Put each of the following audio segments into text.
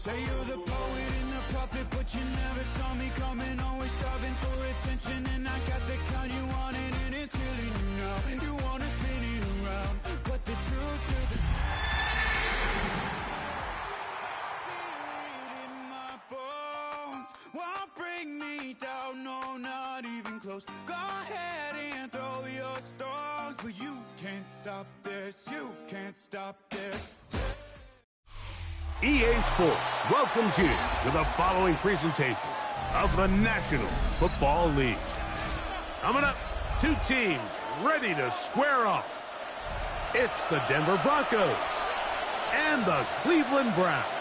Say you're the poet and the prophet, but you never saw me coming. Always starving for attention, and I got the kind you wanted, and it's killing you now. You wanna spin it around, but the truth's to the in my bones won't bring me down, no, not even close. Go ahead and throw your stones, but you can't stop this, you can't stop this. EA Sports welcomes you to the following presentation of the National Football League. Coming up, two teams ready to square off. It's the Denver Broncos and the Cleveland Browns.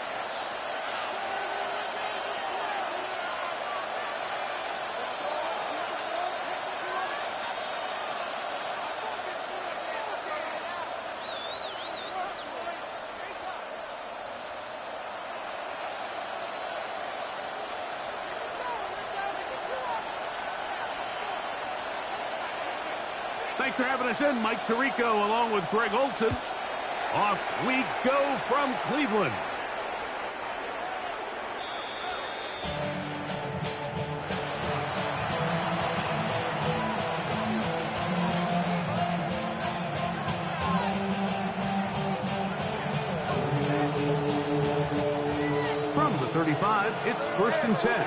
Thanks for having us in, Mike Tirico, along with Greg Olson. Off we go from Cleveland. From the 35, it's 1st and 10.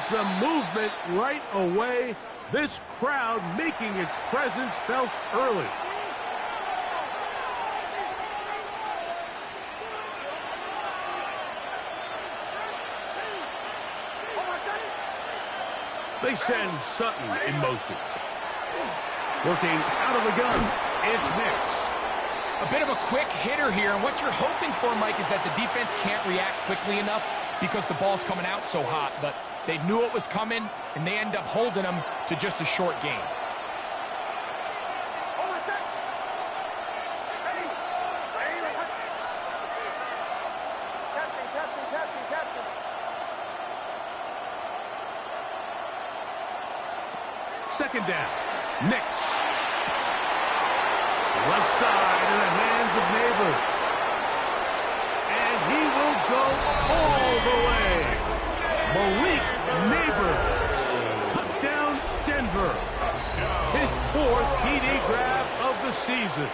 Some movement right away. This crowd making its presence felt early. They send Sutton in motion. Working out of the gun, it's Nix. A bit of a quick hitter here, and what you're hoping for, Mike, is that the defense can't react quickly enough because the ball's coming out so hot, but they knew it was coming, and they end up holding them to just a short game. Second down, Nix. Left side in the hands of Neighbors. And he will go all the way. Malik Neighbors. Touchdown, Denver. His 4th TD grab of the season.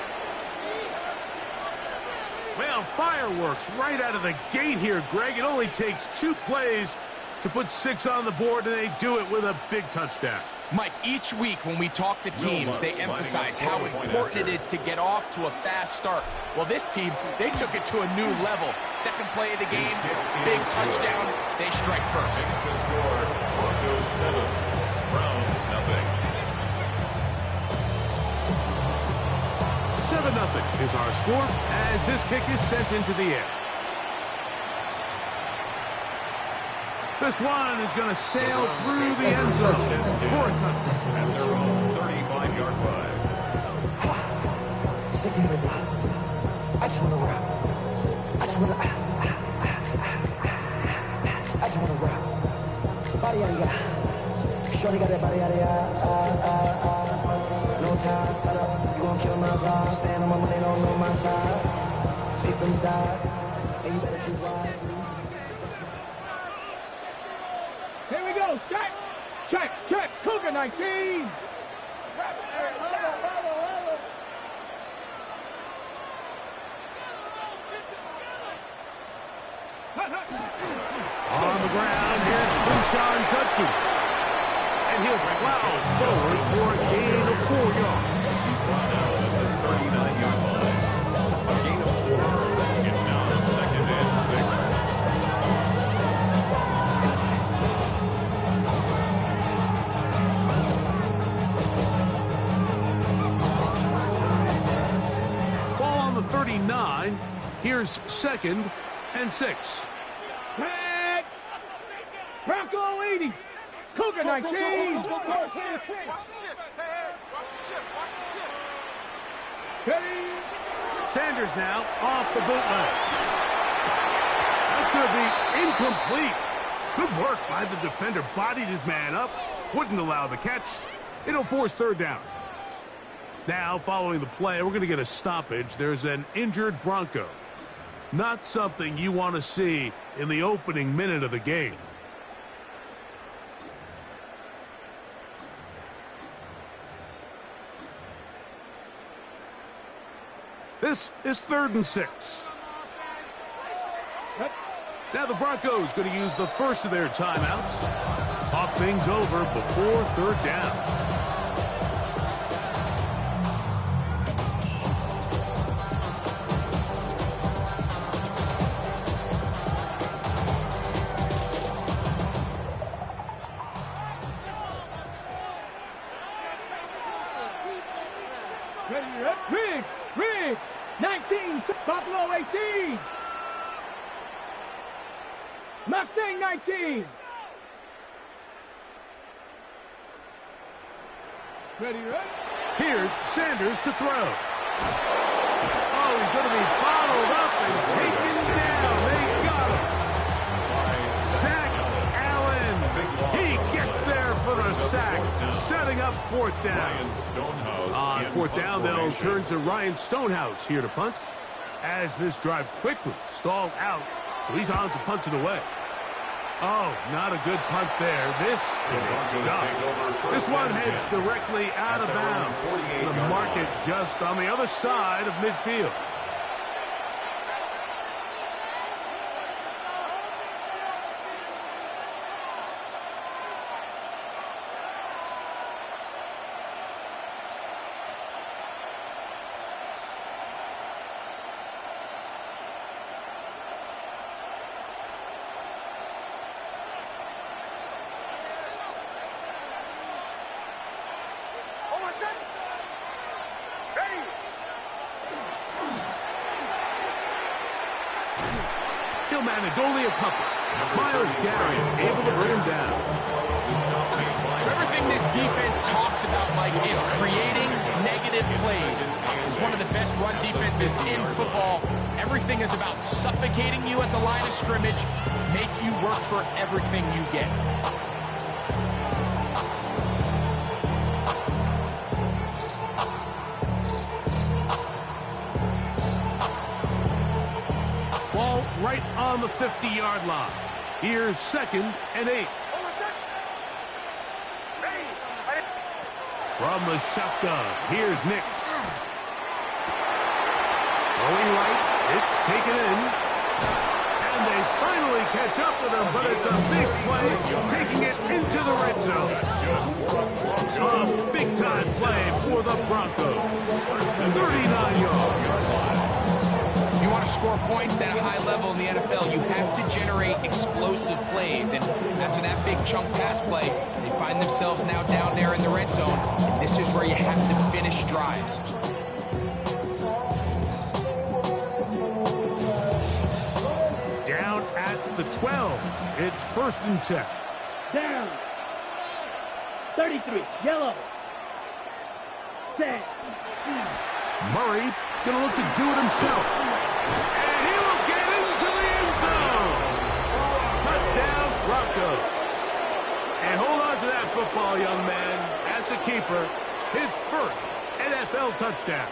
Well, fireworks right out of the gate here, Greg. It only takes 2 plays to put 6 on the board, and they do it with a big touchdown. Mike, each week when we talk to teams, they emphasize how important it is to get off to a fast start. Well, this team, they took it to a new level. Second play of the game, big touchdown, they strike first. Makes the score, Broncos 7, Browns 0. 7-0 is our score as this kick is sent into the air. This one is going to sail through the end zone for a touchdown. At their own 35-yard line. I just want to rock. I just want to rock. Body out of shorty got that body out of no time, set up. You gon' kill my vibe. Stand on my money, don't know my side. Big them sides. And you better choose wisely. Here we go. Check. Check. Check. Cougar 19. On the ground, here's Bushan Tutke. And he'll plow forward for a gain of 4 yards. Brought out at the 39-yard line. A gain of 4. It's now 2nd and 6. Ball on the 39. Here's 2nd and 6. Tag. Bronco 80. Cougar 19. Sanders now off the bootleg. That's going to be incomplete. Good work by the defender. Bodied his man up. Wouldn't allow the catch. It'll force third down. Now, following the play, we're going to get a stoppage. There's an injured Bronco. Not something you want to see in the opening minute of the game. This is 3rd and 6. Now the Broncos going to use the first of their timeouts. Talk things over before third down. Riggs, 19, Buffalo 18. Mustang 19. Ready? Here's Sanders to throw. Oh, he's going to be bottled up and taken down. They got him. Zach Allen. He gets there for the sack, setting up 4th down. On 4th down, they'll turn to Ryan Stonehouse here to punt, as this drive quickly stalled out, so he's on to punt it away. Oh, not a good punt there. This is a dump. This one heads directly out of bounds. The market just on the other side of midfield. He'll manage only a couple. Myles Garrett able to bring him down. So everything this defense talks about, Mike, is creating negative plays. It's one of the best run defenses in football. Everything is about suffocating you at the line of scrimmage, make you work for everything you get. Ball right on the 50-yard line. Here's 2nd and 8. From the shotgun, here's Nix. Going right, it's taken in. And they finally catch up with him, but it's a big play, taking it into the red zone. A big-time play for the Broncos. 39 yards. If you want to score points at a high level in the NFL, you have to generate explosive plays. And after that big chunk pass play, they find themselves now down there in the red zone. And this is where you have to finish drives. Down at the 12. It's 1st and 10. Down. 33, yellow. Set. Murray gonna look to do it himself. And he will get into the end zone. Touchdown, Broncos. And hold on to that football, young man. That's a keeper. His first NFL touchdown.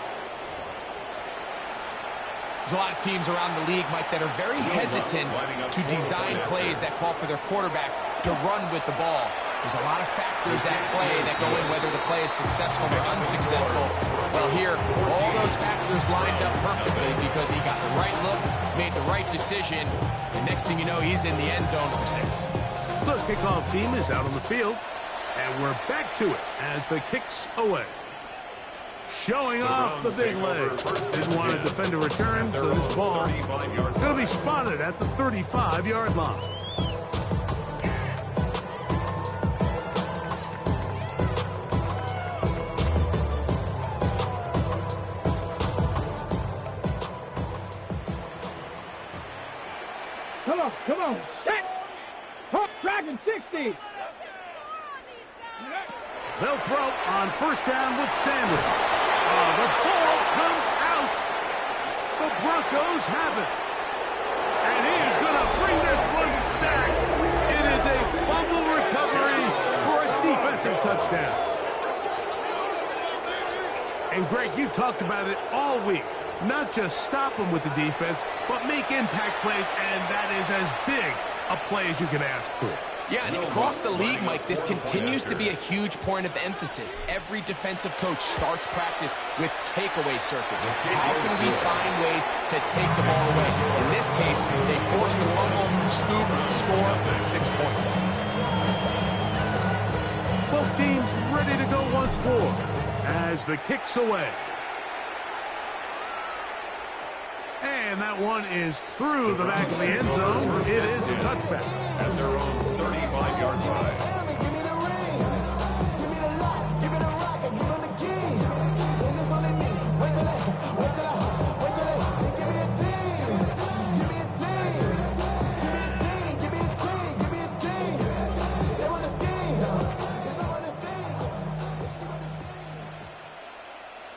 There's a lot of teams around the league, Mike, that are very hesitant to design plays that call for their quarterback to run with the ball. There's a lot of factors at play that go in whether the play is successful or unsuccessful. Well, here, all those factors lined up perfectly because he got the right look, made the right decision, and next thing you know, he's in the end zone for 6. The kickoff team is out on the field, and we're back to it as the kick's away. Showing off the big leg. Didn't want to defend a return, so this ball going to be spotted at the 35-yard line. Come on, set. Hawk Dragon 60. They'll throw on 1st down with Sanders. The ball comes out. The Broncos have it. And he is going to bring this one back. It is down. And Greg, you talked about it all week. Not just stop them with the defense, but make impact plays, and that is as big a play as you can ask for. Yeah, and across the league, Mike, this continues to be a huge point of emphasis. Every defensive coach starts practice with takeaway circuits. How can we find ways to take the ball away? In this case, they force the fumble, scoop, score, 6 points. Both teams ready to go once more as the kick's away. And that one is through the back of the end zone. It is a touchback. At their own 35-yard line. Give me the ring. Give me the lock. Give me the rock. Give me the key. And it's only me. Wait till they. Give me a team. Give me a team. Give me a team. Give me a team. They want to scheme. They want to see.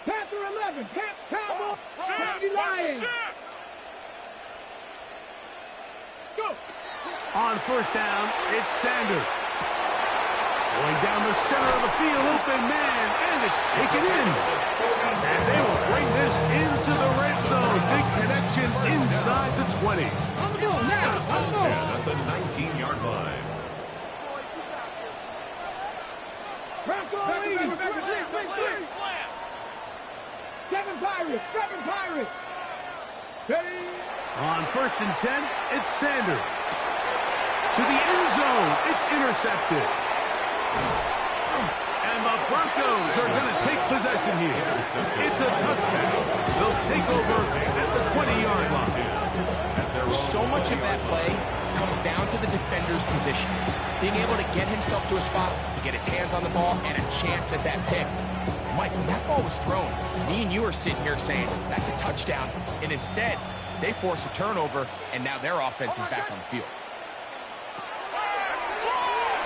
Panther 11. Cowboy. County Lions. Go. On first down, it's Sanders. Going down the center of the field, open man, and it's taken in. And they will bring this into the red zone. Big connection inside the 20. I'm going now. I'm going. At the 19-yard line. Seven Pirates. Ready? On first and 10, it's Sanders. To the end zone, it's intercepted. And the Broncos are going to take possession here. It's a touchdown. They'll take over at the 20-yard line. So much of that play comes down to the defender's position. Being able to get himself to a spot, to get his hands on the ball, and a chance at that pick. Mike, when that ball was thrown, me and you are sitting here saying, that's a touchdown. And instead, they force a turnover, and now their offense is back on the field.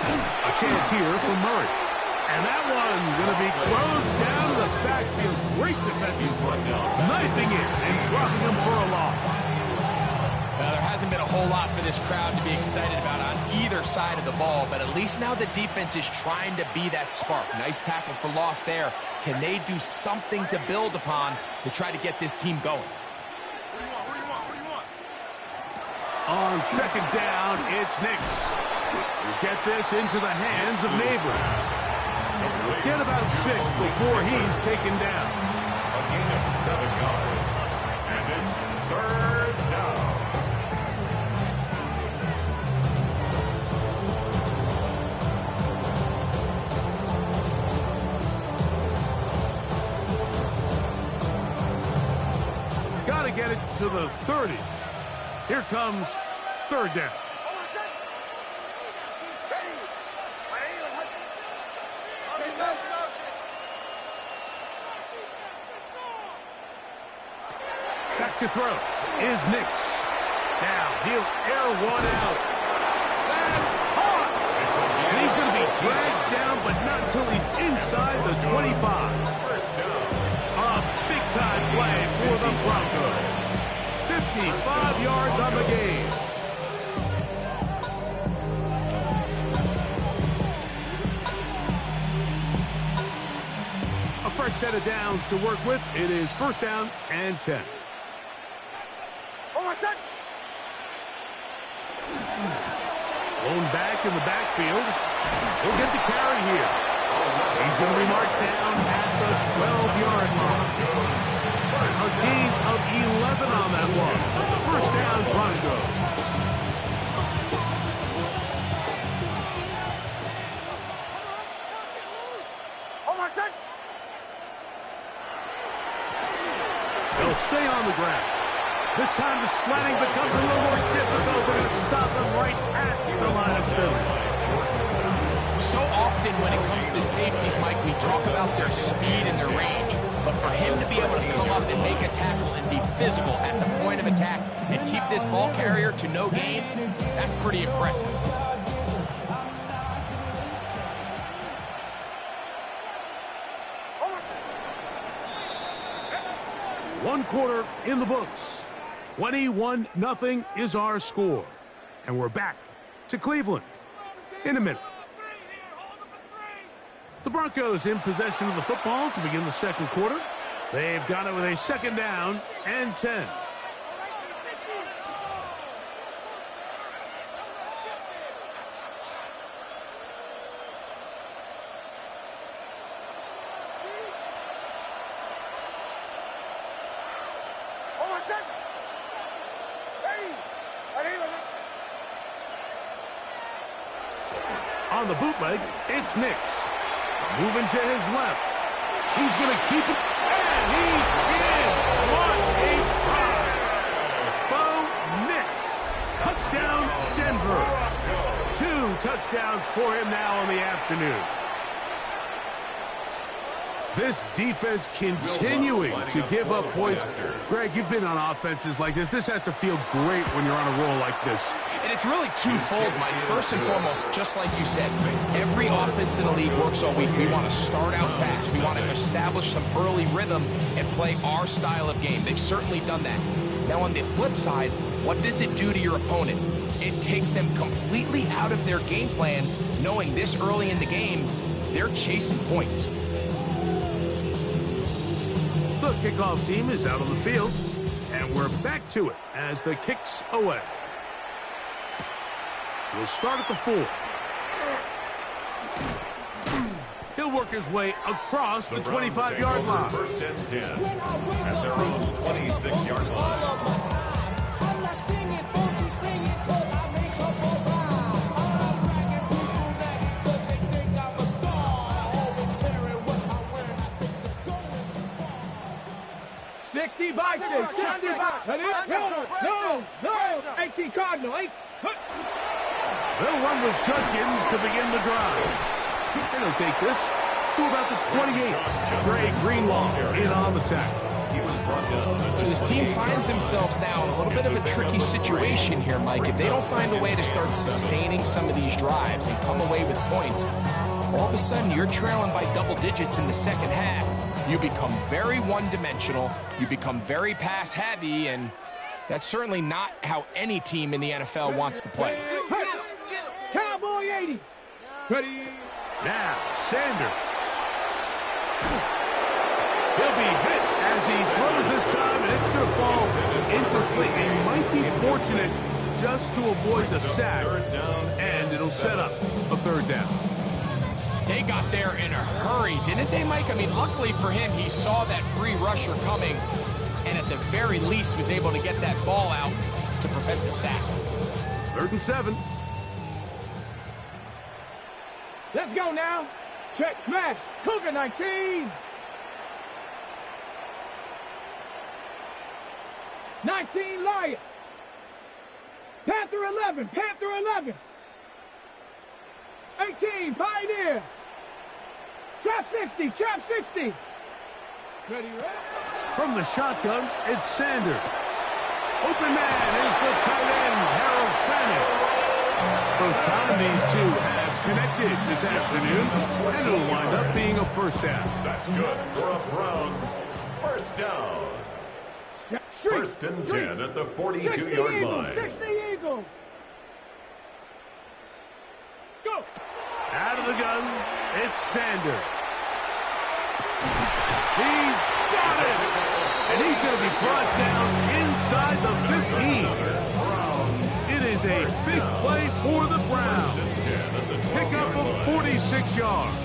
A chance here for Murray. And that one going to be closed down to the backfield. Great defensive play. Knifing it and dropping him for a loss. Well, there hasn't been a whole lot for this crowd to be excited about on either side of the ball, but at least now the defense is trying to be that spark. Nice tackle for loss there. Can they do something to build upon to try to get this team going? On second down, it's Nix. Get this into the hands of Neighbors. Get about 6 before he's taken down. A gain of 7 yards. And it's third down. Got to get it to the 30. Here comes third down. Back to throw is Nix. Now he'll air one out. That's caught. And he's going to be dragged down, but not until he's inside the 25. A big-time play for the Broncos. 55 yards on the game. A fresh set of downs to work with. It is first down and 10. Blown back in the backfield. He'll get the carry here. He's going to be marked down at the 12-yard line. A gain of 11 on that one. First down, Broncos. They'll stay on the ground. This time the sledding becomes a little more difficult. They're going to stop them right at the line of scrimmage. So often when it comes to safeties, Mike, we talk about their speed and their range. But for him to be able to come up and make a tackle and be physical at the point of attack and keep this ball carrier to no gain, that's pretty impressive. One quarter in the books. 21-0 is our score. And we're back to Cleveland in a minute. The Broncos in possession of the football to begin the second quarter. They've got it with a second down and 10. On the bootleg, it's Nix. Moving to his left. He's going to keep it. And he's in. What a try. Bo Nix. Touchdown, Denver. 2 touchdowns for him now in the afternoon. This defense continuing to give up points. Greg, you've been on offenses like this. This has to feel great when you're on a roll like this. And it's really twofold, Mike. First and foremost, just like you said, every offense in the league works all week. We want to start out fast. We want to establish some early rhythm and play our style of game. They've certainly done that. Now, on the flip side, what does it do to your opponent? It takes them completely out of their game plan, knowing this early in the game, they're chasing points. The kickoff team is out on the field, and we're back to it as the kick's away. We'll start at the 4. He'll work his way across the 25-yard line. First and 10 at their own 26-yard line. No, 18 Cardinal, 8. They'll run with Judkins to begin the drive. And they'll take this to about the 28. Dre Greenlaw in on the tackle. He was brought down. So this team finds themselves now in a little bit of a tricky situation here, Mike. If they don't find a way to start sustaining some of these drives and come away with points, all of a sudden you're trailing by double digits in the second half. You become very one-dimensional, you become very pass-heavy, and that's certainly not how any team in the NFL wants to play. Hey, Cowboy 80. Ready? Now, Sanders. He'll be hit as he throws this time, and it's going to fall incomplete. He might be fortunate just to avoid the sack, and it'll set up a third down. They got there in a hurry, didn't they, Mike? I mean, luckily for him, he saw that free rusher coming, and at the very least was able to get that ball out to prevent the sack. 3rd and 7. Let's go now. Check, smash. Cougar 19. 19, Lion. Panther 11, Panther 11. 18, Pioneer. Trap 60, Trap 60. Ready, ready? From the shotgun, it's Sanders. Open man is the tight end, Harold Fanning. First time these two have connected this afternoon, and it'll wind up being a first down. That's good for a Browns first down. First and 10 at the 42-yard line. 60 Eagles. Go. Out of the gun, it's Sanders. He's got it! And he's going to be brought down inside the 15. It is a big play for the Browns. Pick up of 46 yards.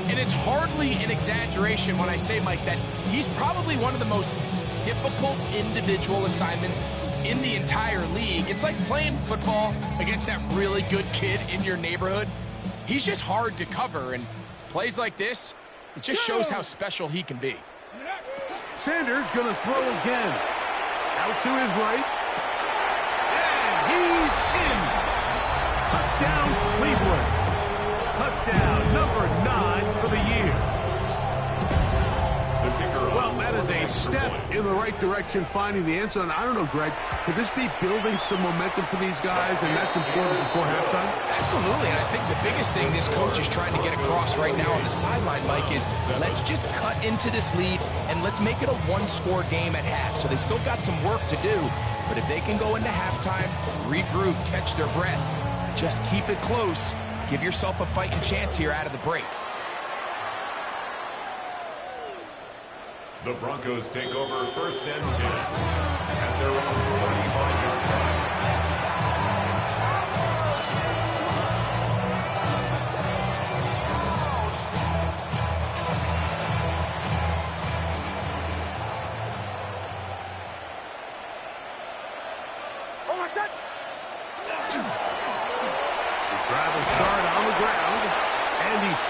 And it's hardly an exaggeration when I say, Mike, that he's probably one of the most difficult individual assignments in the entire league. It's like playing football against that really good kid in your neighborhood. He's just hard to cover, and plays like this, it just shows how special he can be. Sanders going to throw again. Out to his right. And he's in. Touchdown, Cleveland. Touchdown number 9 for the year. Well, that is a step in the right direction, finding the end zone. I don't know, Greg, could this be building some momentum for these guys, and that's important before halftime? Absolutely, and I think the biggest thing this coach is trying to get across right now on the sideline, Mike, is let's just cut into this lead, and let's make it a one-score game at half. So they still got some work to do, but if they can go into halftime, regroup, catch their breath, just keep it close, Give yourself a fighting chance here out of the break. The Broncos take over 1st and 10 at their own 35-yard line.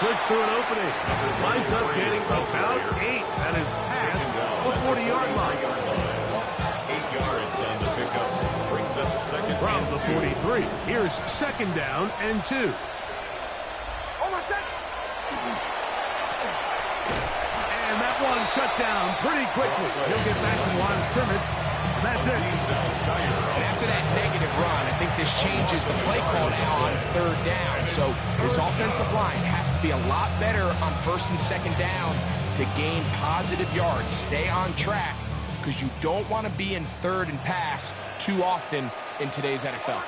Slips through an opening. Lines up getting about 8. That is past the 40-yard line. 8 yards on the pickup. Brings up 2nd From and the 2. 43. Here's 2nd down and 2. And that one shut down pretty quickly. He'll get back to the line of scrimmage. That's it. And after that negative run, I think this changes the play call now on 3rd down. So this offensive line has to be a lot better on 1st and 2nd down to gain positive yards. Stay on track because you don't want to be in 3rd and pass too often in today's NFL.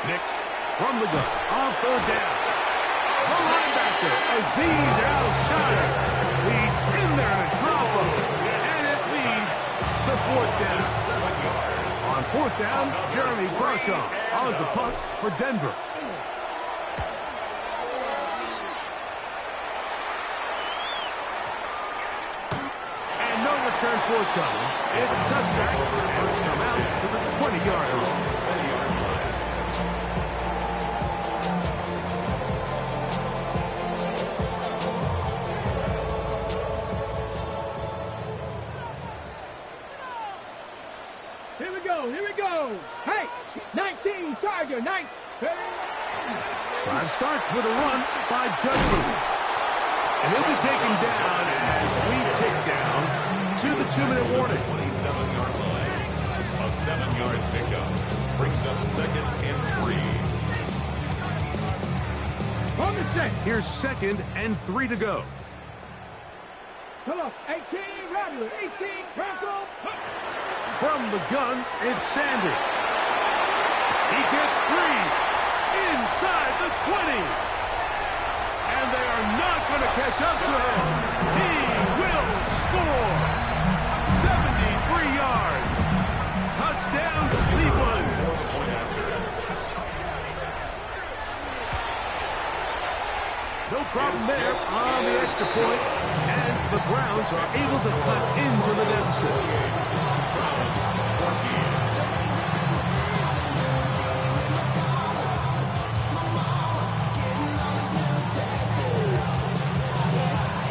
Nix from the gun on 3rd down. The linebacker, Azeez Al-Shaair. He's in there to drop him. And it leads to 4th down. On 4th down, Jeremy Crawshaw on the punt for Denver. And no return forthcoming. It's a touchback, and it's come out to the 20-yard line. Here we go. Hey, 19, Charger, 9. 5 starts with a run by Justin. And he'll be taken down as we tick down to the 2-minute warning. 27-yard line. A 7-yard pickup. Brings up 2nd and 3. On the set. Here's 2nd and 3 to go. Come on, 18, Rattler, 18, Broncos. From the gun, it's Sanders. He gets free inside the 20. And they are not going to catch up to him. He will score. 73 yards. Touchdown, Cleveland. No problem there on the extra point. And the Browns are able to cut into the deficit.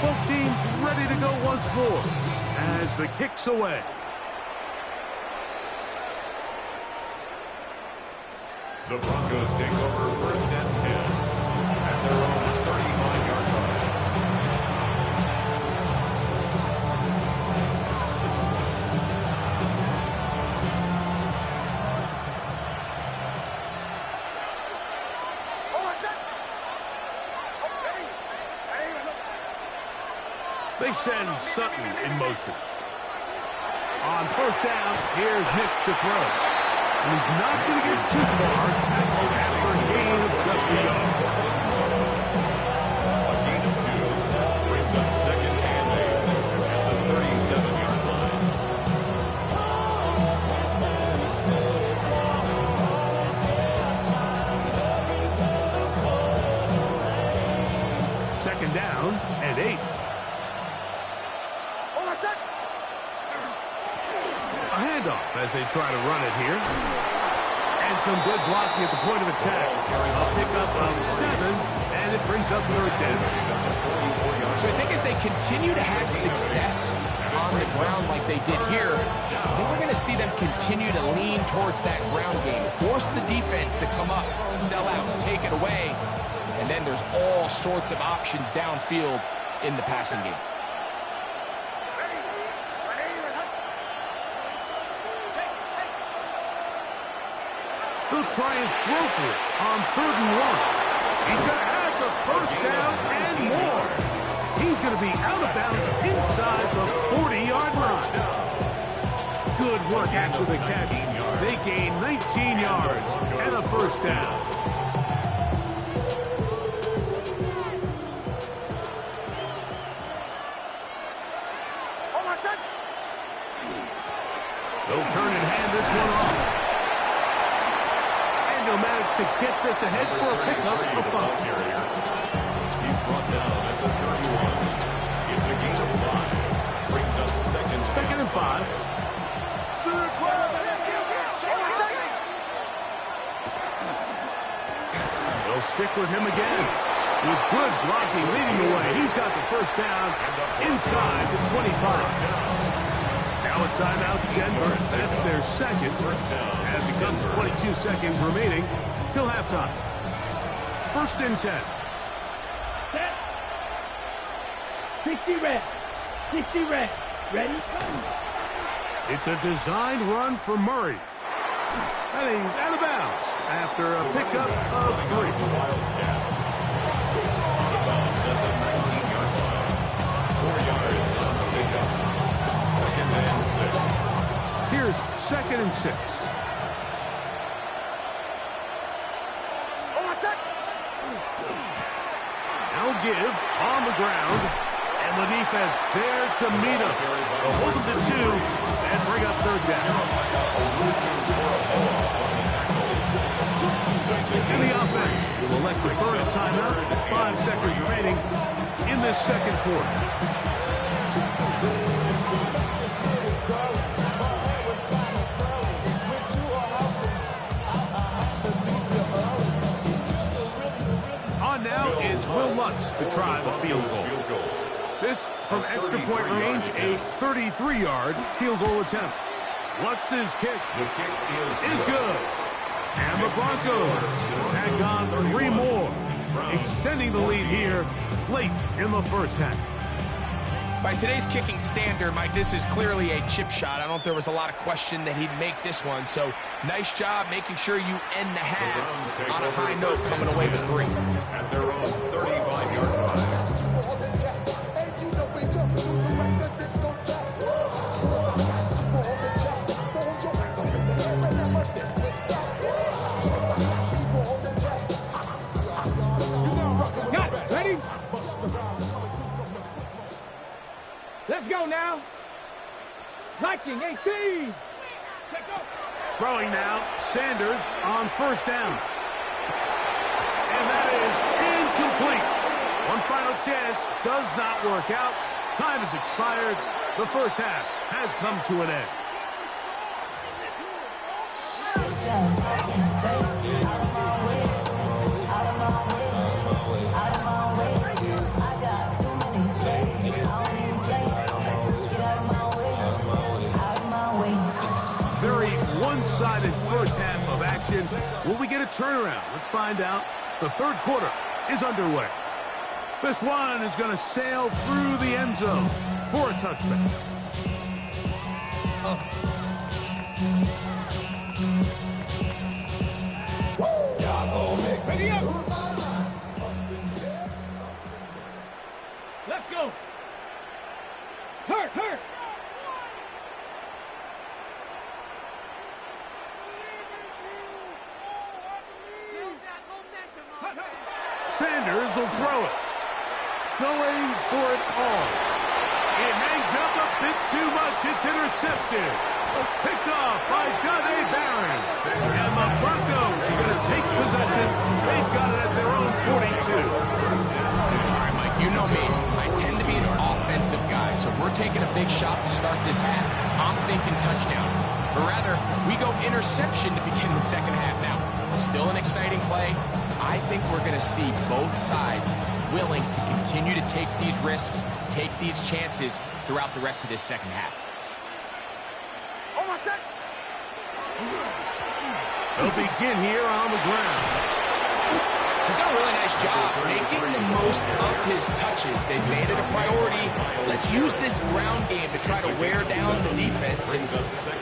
Both teams ready to go once more as the kick's away. The Broncos take over 1st and 10 at their own 35-yard line. They send Sutton in motion. On 1st down, here's Nix to throw. He's not going to get too far. Tackled after a gain of just a yard. A gain of 2 brings up 2nd and 8 at the 37-yard line. 2nd down and 8. A handoff as they try to run it here. And some good blocking at the point of attack. A pickup of 7, and it brings up 3rd down. So I think as they continue to have success on the ground like they did here, I think we're going to see them continue to lean towards that ground game. Force the defense to come up, sell out, take it away. And then there's all sorts of options downfield in the passing game. They'll try and throw for it on 3rd and 1. He's going to have the 1st down and more. He's going to be out of bounds inside the 40-yard line. Good work after the catch. They gain 19 yards, and first down. They'll turn and hand this one off. And they'll manage to get this ahead for a pickup of 5. He's brought down at the 31. It's a gain of 5. Brings up second and 5. They'll stick with him again. With good blocking leading the way. He's got the first down inside the 25. Now a timeout, Denver. That's their second. As it comes to 22 seconds remaining till halftime. 1st and 10. Set. 60 red. 60 red. Ready? It's a designed run for Murray. And he's out of bounds after a pickup of 3. Wildcat. Out of bounds at the 19-yard line. 4 yards on the pickup. 2nd and 6. Here's 2nd and 6. Now give on the ground. And the defense there to meet him. They'll hold him to 2 and bring up 3rd down. And the offense will elect to burn a timeout. 5 seconds remaining in this 2nd quarter. On now is Will Lutz to try the field goal. This from extra point range, a 33-yard field goal attempt. Lutz's kick is good. And the Broncos tack on 3 more, extending the lead here late in the first half. By today's kicking standard, Mike, this is clearly a chip shot. I don't think there was a lot of question that he'd make this one. So nice job making sure you end the half on a high note, coming away with 3. At their own 35-yard line. Got it. Ready? Let's go now. Viking 18. Let's go. Throwing now, Sanders on 1st down. And that is incomplete. One final chance does not work out. Time has expired. The first half has come to an end. Very one-sided first half of action. Will we get a turnaround? Let's find out. The 3rd quarter is underway. This one is going to sail through the end zone for a touchback. Ready up. Let's go. Hurt. Sanders will throw it. Going for it all. It hangs up a bit too much. It's intercepted. Picked off by Johnny Barron. And the Broncos are going to take possession. They've got it at their own 42. All right, Mike, you know me. I tend to be an offensive guy, so if we're taking a big shot to start this half, I'm thinking touchdown. Or rather, we go interception to begin the second half. Now, still an exciting play. I think we're going to see both sides willing to continue to take these risks, take these chances throughout the rest of this second half. They'll begin here on the ground. He's done a really nice job making the most of his touches. They've made it a priority. Let's use this ground game to try to wear down the defense. And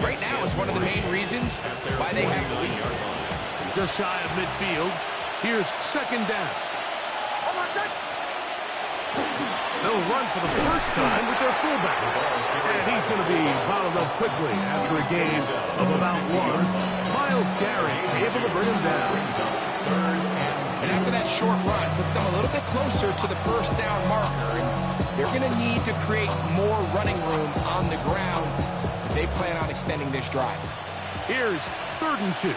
right now is one of the main reasons why they have the lead. Just shy of midfield. Here's 2nd down. They'll run for the first time with their fullback. And he's going to be bottled up quickly after a gain of about 1. Myles Garrett able to bring him down. short run puts them a little bit closer to the first down marker, and they're going to need to create more running room on the ground if they plan on extending this drive. Here's 3rd and 2.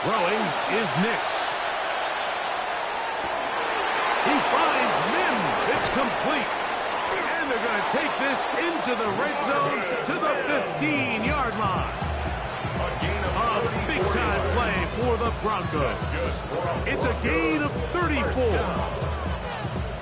Throwing is Nix. He finds Mims. It's complete. And they're going to take this into the red zone to the 15-yard line. A big-time play for the Broncos. It's a gain of 34.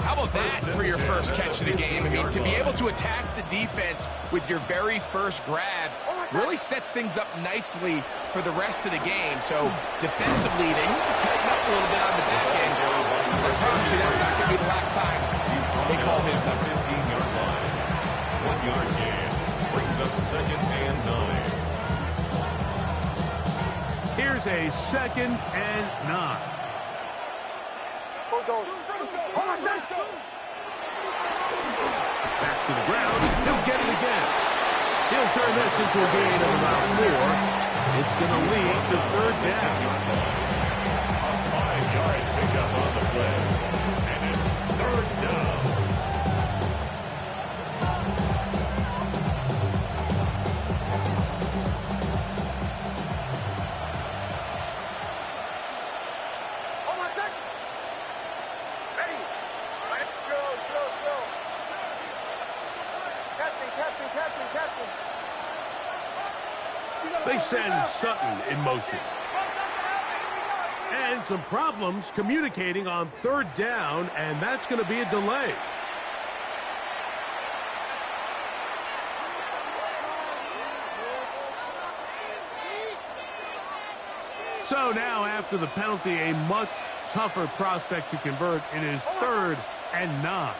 How about that for your first catch of the game? I mean, to be able to attack the defense with your very first grab really sets things up nicely for the rest of the game. So defensively, they need to tighten up a little bit on the back end. I promise you that's not going to be the last time they call his number. 15-yard line. 1-yard gain. Brings up 2nd and 9. Here's a 2nd and 9. Back to the ground. He'll get it again. He'll turn this into a gain of about 4. It's going to lead to 3rd down. A 5-yard pickup on the play. And it's 3rd down. They send Sutton in motion. And some problems communicating on 3rd down, and that's going to be a delay. So now, after the penalty, a much tougher prospect to convert. It is 3rd and 9.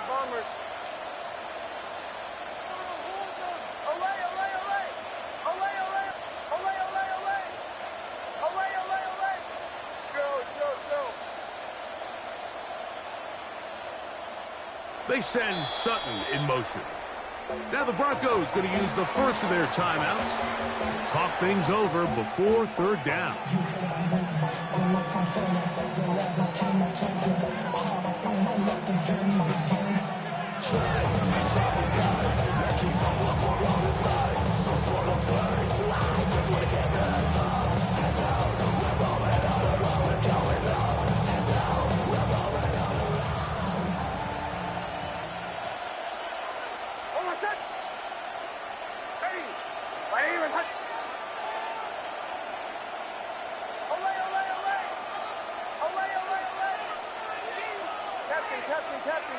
Bombers. They send Sutton in motion. Now the Broncos going to use the first of their timeouts. Talk things over before 3rd down.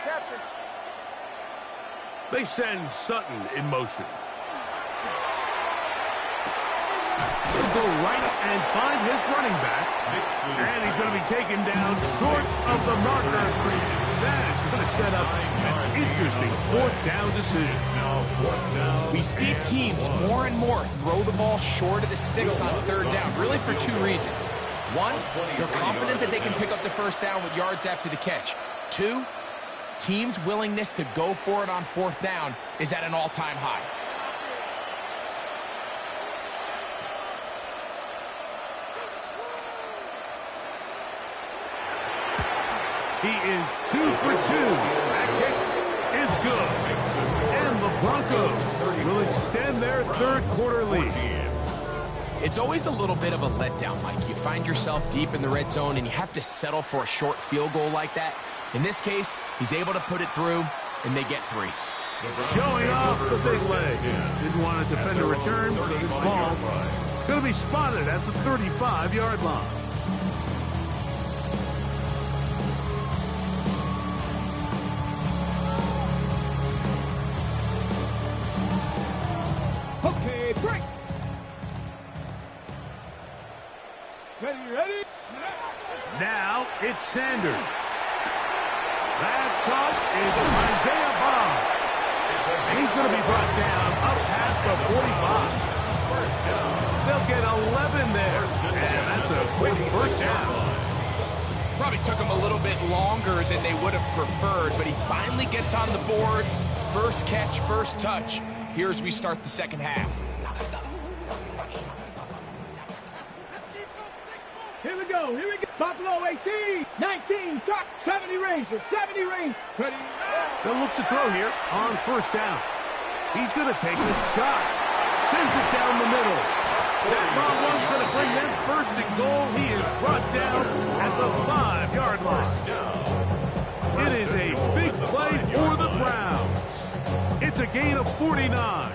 Captain. They send Sutton in motion. He'll go right and find his running back. And he's going to be taken down short of the marker. That is going to set up an interesting 4th down decision. We see teams more and more throw the ball short of the sticks on 3rd down, really for 2 reasons. 1, they're confident that they can pick up the first down with yards after the catch. 2, teams' willingness to go for it on 4th down is at an all-time high. He is 2 for 2. That kick is good. And the Broncos will extend their 3rd quarter lead. It's always a little bit of a letdown, Mike. You find yourself deep in the red zone and you have to settle for a short field goal like that. In this case, he's able to put it through, and they get 3. Showing off the big leg. Didn't want to defend a return, so this ball going to be spotted at the 35-yard line. Okay, break. Ready? Now it's Sanders. That's caught. It's Isaiah Bond. And he's going to be brought down up past the 45. They'll get 11 there. And that's a quick first down. Probably took him a little bit longer than they would have preferred, but he finally gets on the board. First catch, first touch. Here as we start the second half. Here we go. Buffalo 18, 19, Chuck, 70 Rangers, 70 Rangers. Ready? They'll look to throw here on first down. He's going to take a shot. Sends it down the middle. That long one's going to bring them first and goal. He is brought down at the 5-yard line. It is a big play for the Browns. It's a gain of 49.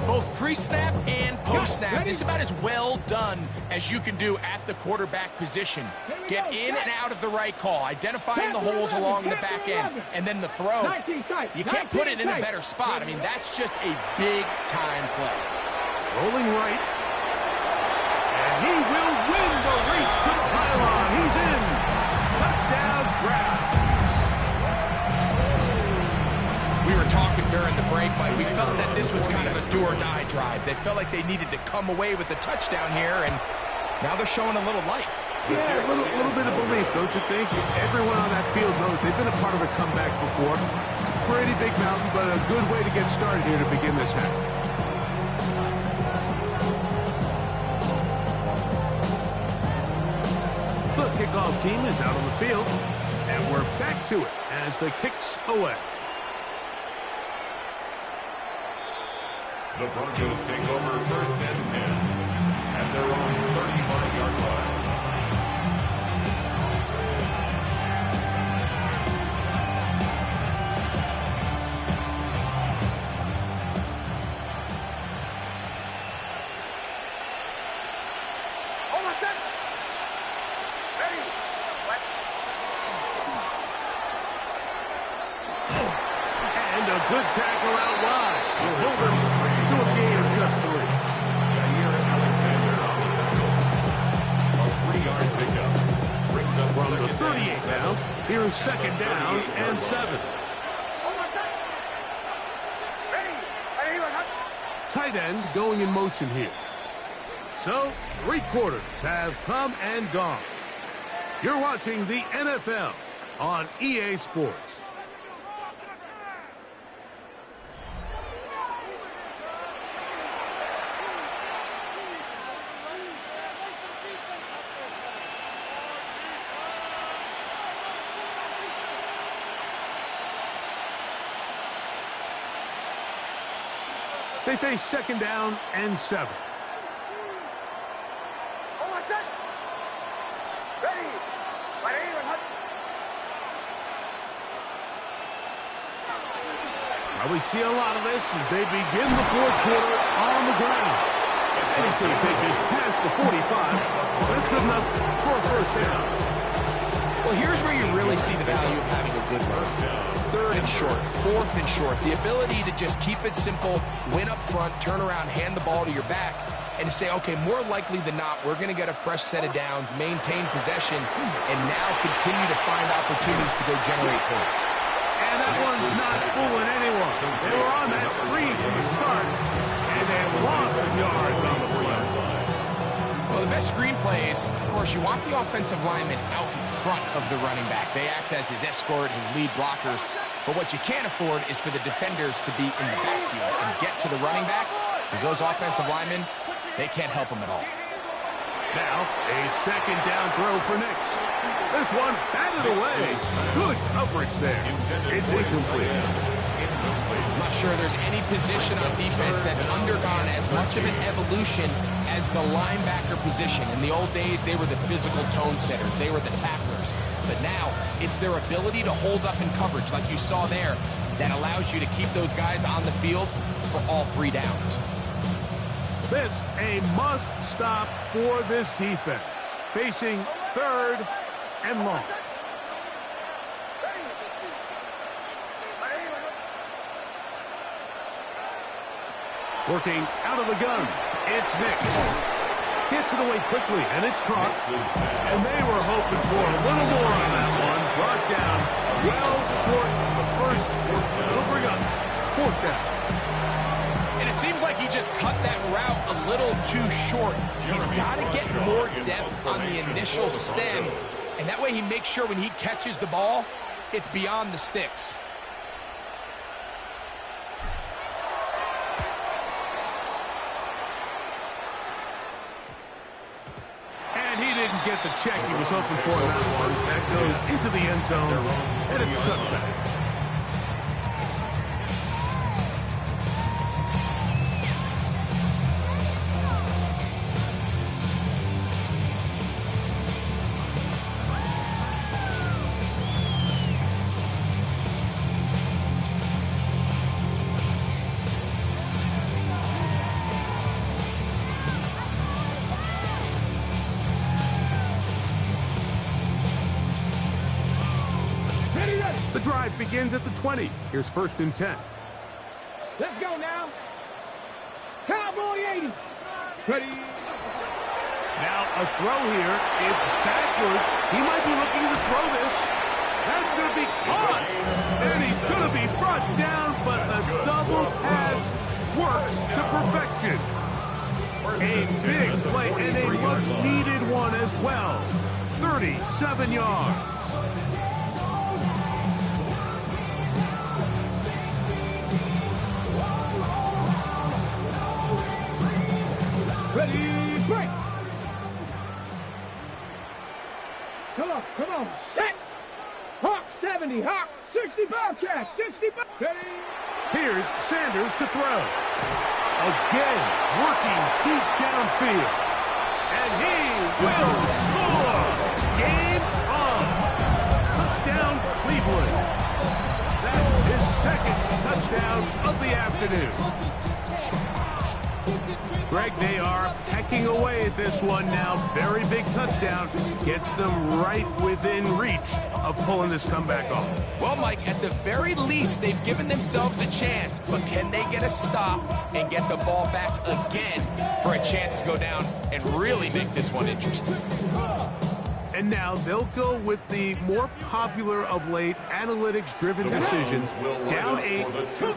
Both pre-snap and post-snap, this is about as well done as you can do at the quarterback position. Get in and out of the right call, identifying the holes along the back end, and then the throw. You can't put it in a better spot. I mean, that's just a big-time play. Rolling right. And he will win the race to the pylon. He's in. Touchdown, Browns. We were talking during the break, Mike. We felt that this was kind of a do-or-die drive. They felt like they needed to come away with the touchdown here, and now they're showing a little life. Yeah, a little bit of belief, don't you think? Everyone on that field knows they've been a part of a comeback before. It's a pretty big mountain, but a good way to get started here to begin this half. The kickoff team is out on the field, and we're back to it as the kick's away. The Broncos take over first and 10 at their own 35-yard line. And a good tackle out wide. We'll hold him to a gain of just 3. Jair Alexander on the tackle. A 3-yard pickup. Brings up From the second 38 and now, 7. here's second down and 7. Tight end going in motion here. So, 3 quarters have come and gone. You're watching the NFL on EA Sports. They face second down and 7. Now we see a lot of this as they begin the 4th quarter on the ground. And he's going to take this past the 45. That's good enough for a first down. Well, here's where you really see the value of having a good run. 3rd and short, 4th and short. The ability to just keep it simple, win up front, turn around, hand the ball to your back, and to say, okay, more likely than not, we're going to get a fresh set of downs, maintain possession, and now continue to find opportunities to go generate points. And that one's not fooling anyone. They were on that screen from the start, and they lost some yards on the play. Well, the best screen plays, of course, you want the offensive lineman out in front of the running back. They act as his escort, his lead blockers. But what you can't afford is for the defenders to be in the backfield and get to the running back, because those offensive linemen, they can't help them at all. Now, a second down throw for Nix. This one batted away. Good coverage there. It's incomplete. I'm not sure there's any position on defense that's undergone as much of an evolution as the linebacker position. In the old days, they were the physical tone setters. They were the tacklers. But now, it's their ability to hold up in coverage, like you saw there, that allows you to keep those guys on the field for all 3 downs. This a must stop for this defense. Facing 3rd and long. Working out of the gun. It's Nick. Gets it away quickly, and it's caught. And they were hoping for a little more on that one. Brought down well short of the first. It'll bring up 4th down. And it seems like he just cut that route a little too short. He's got to get more depth on the initial stem And that way he makes sure when he catches the ball, it's beyond the sticks. And he didn't get the check he was hoping for in that one. That goes into the end zone, and it's a touchback. The drive begins at the 20. Here's 1st and 10. Let's go now. Cowboy 80. Ready. Now a throw here. It's backwards. He might be looking to throw this. That's going to be caught. And he's going to be brought down, but the double pass works to perfection. A big play and a much-needed one as well. 37 yards. Ready, break. Come on, set. Hawk 70, Hawk 60, Bobcat, 60, ready. Here's Sanders to throw. Again, working deep downfield. And he will score. Game on. Touchdown, Cleveland. That's his 2nd touchdown of the afternoon. Greg, they are pecking away at this one now. Very big touchdown. Gets them right within reach of pulling this comeback off. Well, Mike, at the very least, they've given themselves a chance. But can they get a stop and get the ball back again for a chance to go down and really make this one interesting? And now they'll go with the more popular of late analytics-driven decisions. Down 8,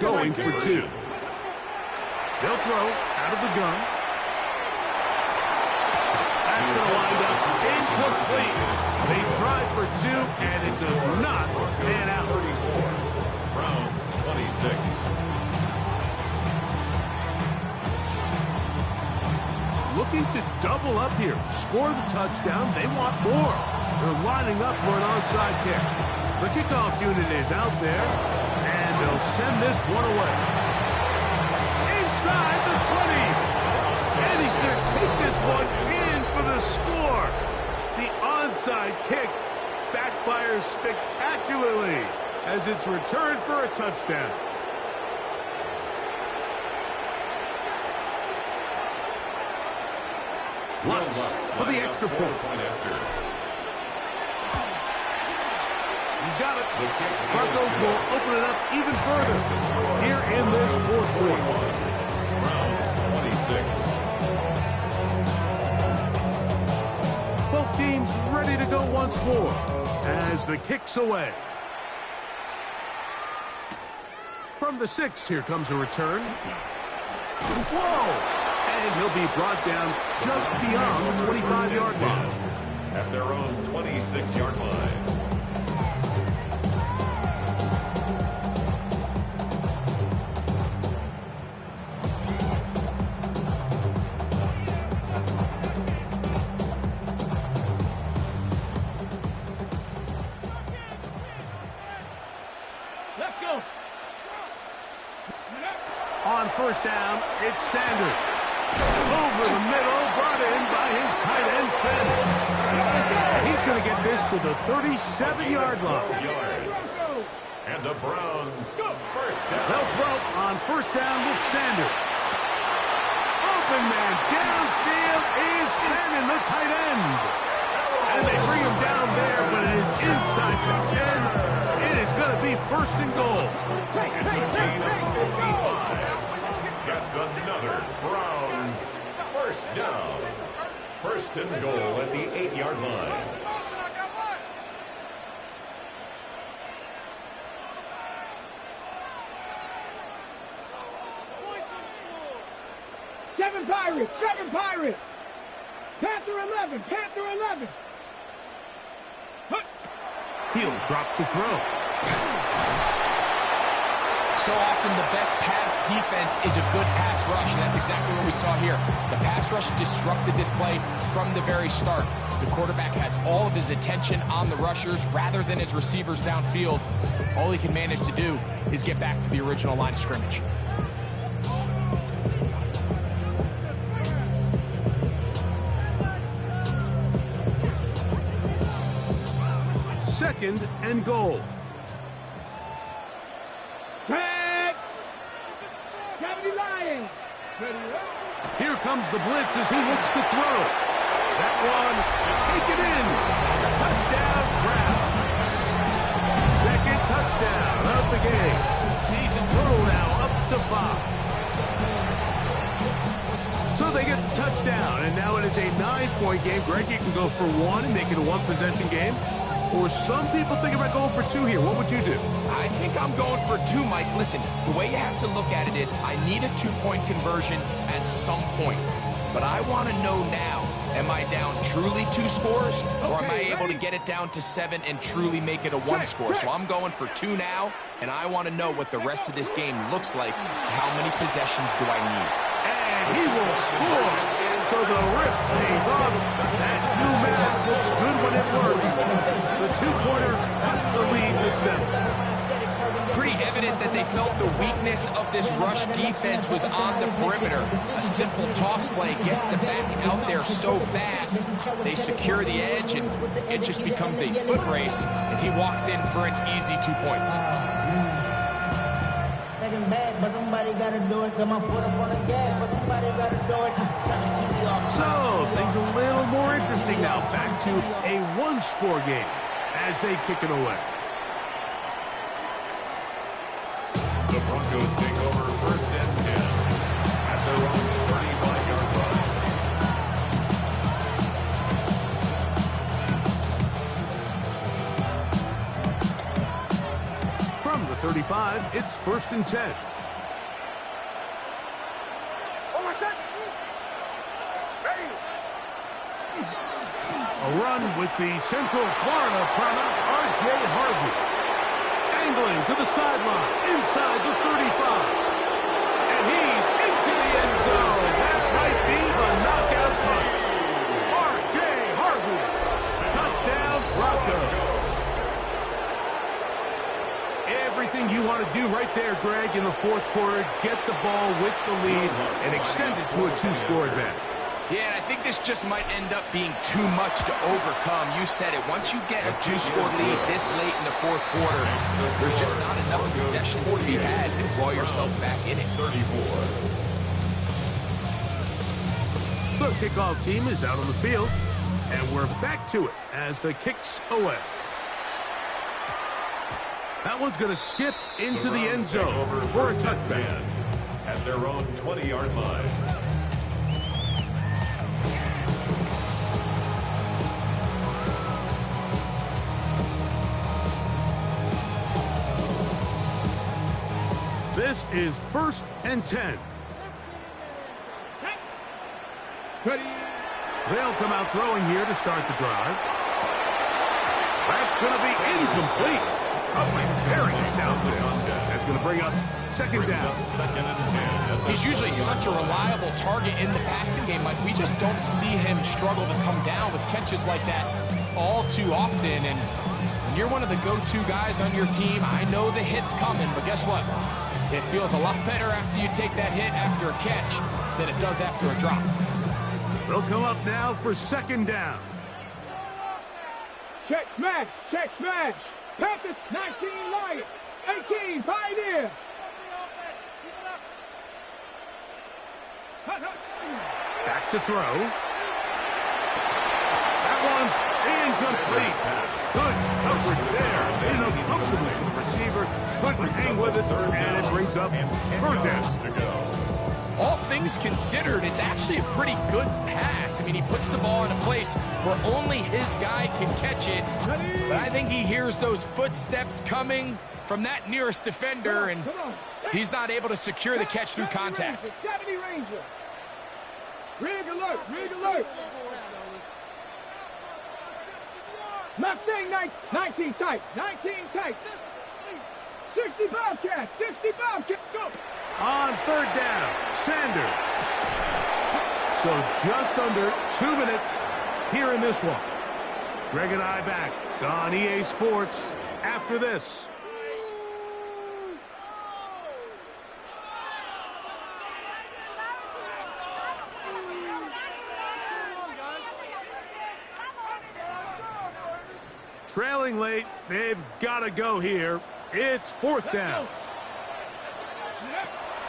going for 2. They'll throw out of the gun. That's going to wind up incomplete. They try for 2, and it does not pan out. Browns 26. Looking to double up here. Score the touchdown. They want more. They're lining up for an onside kick. The kickoff unit is out there, and they'll send this one away. Inside the 20. And he's going to take this one in for the score. The onside kick backfires spectacularly as it's returned for a touchdown. Lutz for the extra point. He's got it. Broncos will open it up even further here in this 4th quarter. Browns 26. Both teams ready to go once more as the kick's away. From the 6, here comes a return. Whoa! And he'll be brought down just beyond the 25-yard line. At their own 26-yard line. Let's go. On 1st down, it's Sanders. Over the middle, brought in by his tight end, Finn. And he's going to get this to the 37-yard line. Yards. And the Browns 1st down. They'll throw on 1st down with Sanders. Open man downfield is Finn, the tight end. And they bring him down there, but it is inside the 10. It is going to be 1st and goal. It's a gain of 55. Gets another Browns 1st down. 1st and goal at the 8-yard line. Seven Pirates. Panther 11. He'll drop to throw. So often the best pass defense is a good pass rush, and that's exactly what we saw here. The pass rush disrupted this play from the very start. The quarterback has all of his attention on the rushers rather than his receivers downfield. All he can manage to do is get back to the original line of scrimmage. Second and goal. Back. 70 Lions. Here comes the blitz as he looks to throw. That one, taken in. Touchdown, Browns. Second touchdown of the game. Season total now up to 5. So they get the touchdown, and now it is a 9-point game. Greg, you can go for one and make it a one-possession game. Or some people think about going for two here. What would you do? I think I'm going for two, Mike. Listen, the way you have to look at it is I need a 2-point conversion at some point. But I want to know now, am I down truly 2 scores? Or am I able to get it down to 7 and truly make it a 1 score? So I'm going for 2 now, and I want to know what the rest of this game looks like. How many possessions do I need? And he will score. So the risk pays off. That new math looks good when it works. The 2-pointer cuts the lead to 7. Pretty evident that they felt the weakness of this rush defense was on the perimeter. A simple toss play gets the back out there so fast. They secure the edge, and it just becomes a foot race, and he walks in for an easy 2 points. Bad, but somebody gotta do it. Got my foot up on the gas, but somebody gotta do it. So things a little more interesting now. Back to a 1-score game as they kick it away. The Broncos take over first and 10 at their own 35-yard line. From the 35, it's first and 10. A run with the Central Florida product, R.J. Harvey. Angling to the sideline, inside the 35. And he's into the end zone. That might be the knockout punch. R.J. Harvey. Touchdown, Broncos. Everything you want to do right there, Greg, in the fourth quarter. Get the ball with the lead and extend it to a 2-score advantage. Yeah, I think this just might end up being too much to overcome. You said it. Once you get a 2-score lead this late in the fourth quarter, there's just not enough possessions to be had to claw yourself back in it. 34. The kickoff team is out on the field, and we're back to it as the kick's away. That one's going to skip into the end zone for a touchback. At their own 20-yard line. This is first and 10. They'll come out throwing here to start the drive. That's going to be incomplete. Probably very stout there. That's going to bring up second down. Second and 10. He's usually such a reliable target in the passing game. Like, we just don't see him struggle to come down with catches like that all too often. And when you're one of the go-to guys on your team, I know the hit's coming, but guess what? It feels a lot better after you take that hit after a catch than it does after a drop. They'll come up now for second down. Check smash, check smash. Panthers, 19 Lions, 18 Pioneer. Back to throw. That one's incomplete. Good coverage there. In a comfortable for the receiver. Couldn't hang with it, and it brings up third down to go. All things considered, it's actually a pretty good pass. I mean, he puts the ball in a place where only his guy can catch it. But I think he hears those footsteps coming from that nearest defender, and he's not able to secure the catch through contact. 70 Ranger. Rig alert, rig alert. Mustang 19 tight. 19 tight. 60 Bobcat. 60 Bobcat. Go. On third down, Sanders. So just under 2 minutes here in this one. Greg and I back on EA Sports after this. Trailing late, they've got to go here. It's fourth down.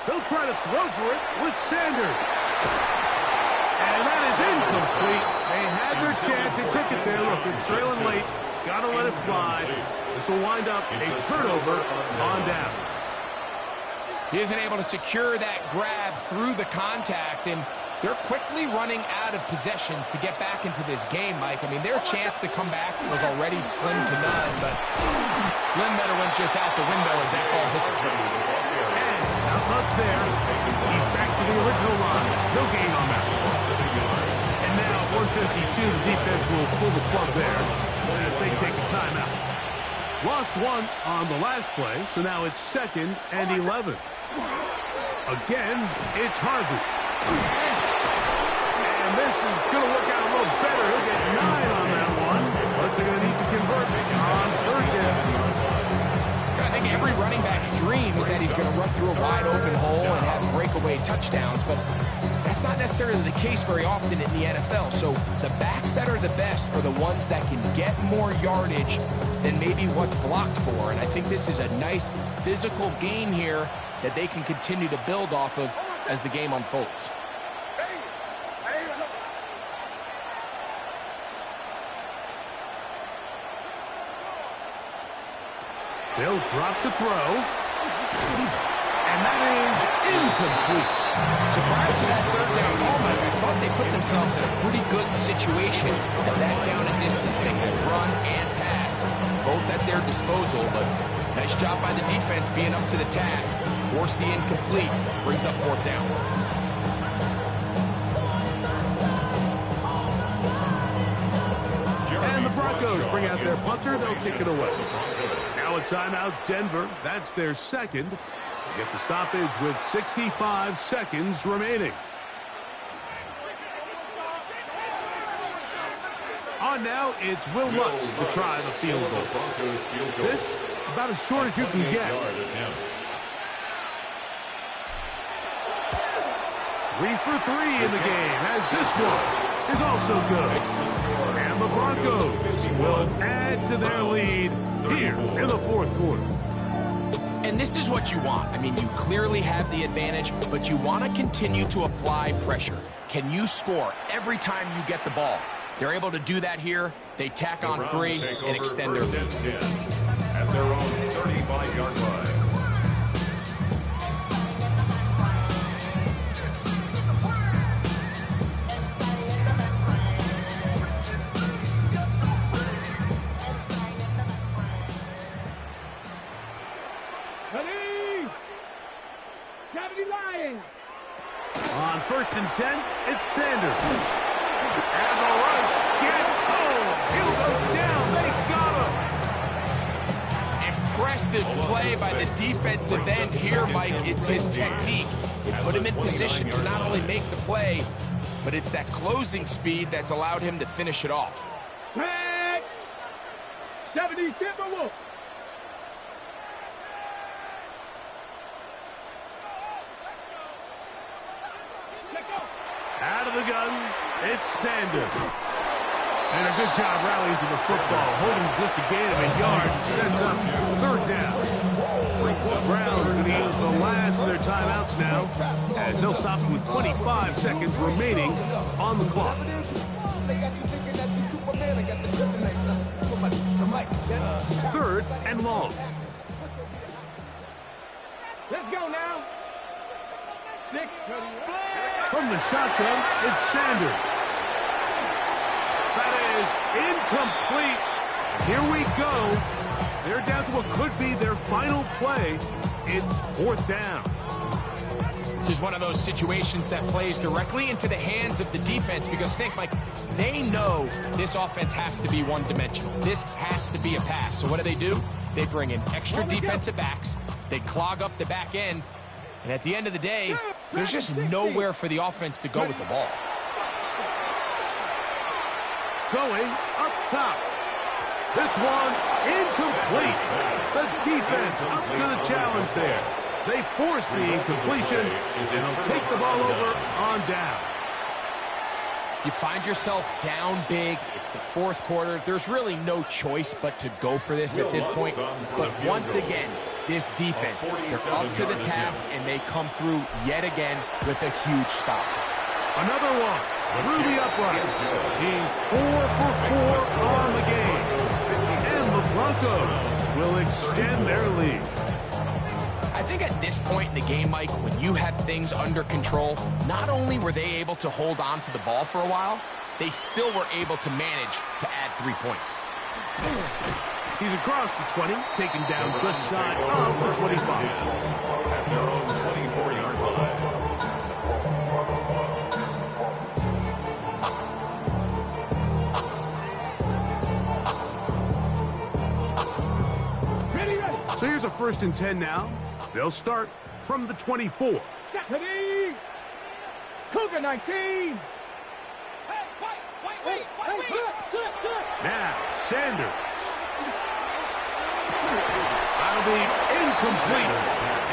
They'll try to throw for it with Sanders. And that is incomplete. They had their chance. They took it there. Look, they're trailing late. Got to let it fly. This will wind up a turnover on downs. He isn't able to secure that grab through the contact, and they're quickly running out of possessions to get back into this game, Mike. I mean, their chance to come back was already slim to none, but Slim better went just out the window as that ball hit the turf. Not much there. He's back to the original line. No gain on that. And now, 152, the defense will pull the plug there as they take a timeout. Lost one on the last play, so now it's 2nd and 11. Again, it's Harvey. And this is going to work out a little better. He'll get 9 on that one, but they're going to need to convert on third down. I think every running back's dream is that he's going to run through a wide open hole and have breakaway touchdowns, but that's not necessarily the case very often in the NFL. So the backs that are the best are the ones that can get more yardage than maybe what's blocked for, and I think this is a nice physical game here that they can continue to build off of as the game unfolds. They'll drop to throw. And that is incomplete. So prior to that third down call, Mike, I thought they put themselves in a pretty good situation at that down and distance. They could run and pass, both at their disposal, but nice job by the defense being up to the task. Force the incomplete, brings up fourth down. And the Broncos bring out their punter. They'll kick it away. Now a timeout, Denver. That's their second. They get the stoppage with 65 seconds remaining. On now, it's Will Lutz to try the field goal. This, about as short as you can get. 3 for 3 in the game, as this one is also good. And the Broncos will add to their lead here in the fourth quarter. And this is what you want. I mean, you clearly have the advantage, but you want to continue to apply pressure. Can you score every time you get the ball? They're able to do that here. They tack on 3 and extend their lead. 10 at their own 35-yard line. On 1st and 10, it's Sanders. And the rush gets home. He'll go down. They got him. Impressive play by the defensive end here, Mike. It's his technique. It put him in position to not only make the play, but it's that closing speed that's allowed him to finish it off. Tag! 70 Timberwolves. Out of the gun, it's Sanders. And a good job rallying to the football, holding just a gain of a yard, and sets up third down. Browns going to use the last of their timeouts now, as they'll stop it with 25 seconds remaining on the clock. Third and long. Let's go now. 6. From the shotgun, it's Sanders. That is incomplete. Here we go. They're down to what could be their final play. It's fourth down. This is one of those situations that plays directly into the hands of the defense because think, Mike, They know this offense has to be one-dimensional. This has to be a pass. So what do? They bring in extra defensive backs. They clog up the back end. And at the end of the day, there's just nowhere for the offense to go with the ball. Going up top. This one incomplete. The defense up to the challenge there. They force the incompletion, and they'll take the ball over on down. You find yourself down big. It's the fourth quarter. There's really no choice but to go for this at this point. But once again, this defense, they're up to the task, and they come through yet again with a huge stop. Another one through the uprights. He's 4 for 4 on the game. And the Broncos will extend their lead. I think at this point in the game, Mike, when you have things under control, not only were they able to hold on to the ball for a while, they still were able to manage to add 3 points. He's across the 20, taken down just shy of the 25. At their own 24-yard line. So here's a 1st and 10 now. They'll start from the 24. Stephanie! Cougar 19! Now, Sanders. That'll be incomplete.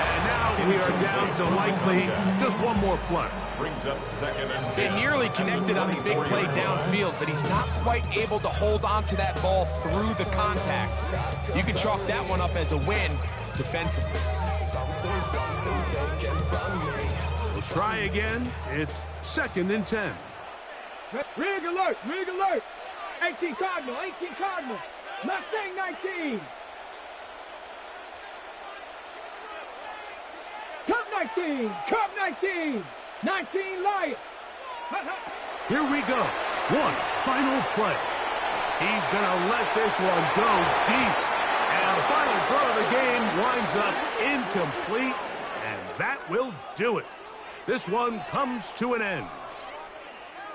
And now we are down to likely just one more play. Brings up 2nd and 10. They nearly connected on the big play downfield, but he's not quite able to hold on to that ball through the contact. You can chalk that one up as a win defensively. We'll try again. It's 2nd and 10. Rig alert! Rig alert! 18 Cardinal! 18 Cardinal! Mustang 19! Cup 19! Cup 19! 19 Lion! Here we go. One final play. He's going to let this one go deep. And the final throw of the game winds up incomplete. And that will do it. This one comes to an end.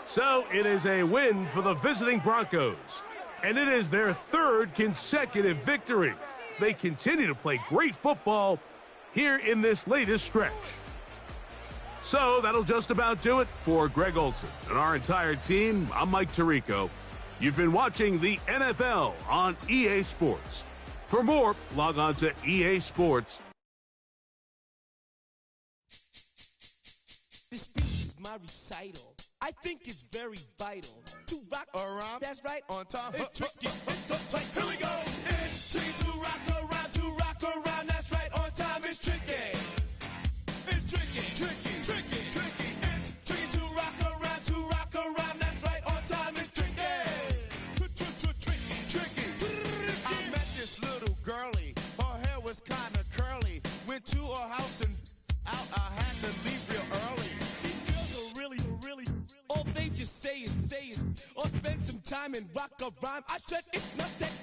So it is a win for the visiting Broncos. And it is their 3rd consecutive victory. They continue to play great football here in this latest stretch. So that'll just about do it for Greg Olsen and our entire team. I'm Mike Tirico. You've been watching the NFL on EA Sports. For more, log on to EA Sports. This speech is my recital. I think it's very vital to rock around. That's right, on time. It's tricky, it's uptight. Here we go. It's tricky to rock around. That's right, on time. It's tricky. It's tricky, tricky, tricky, tricky. It's tricky to rock around. That's right, on time. It's tricky. Tricky. I met this little girlie. Her hair was kind of curly. Went to her house and out. I had to leave real early. These girls are really. All they just say is, or spend some time and rock a rhyme. I said it's not that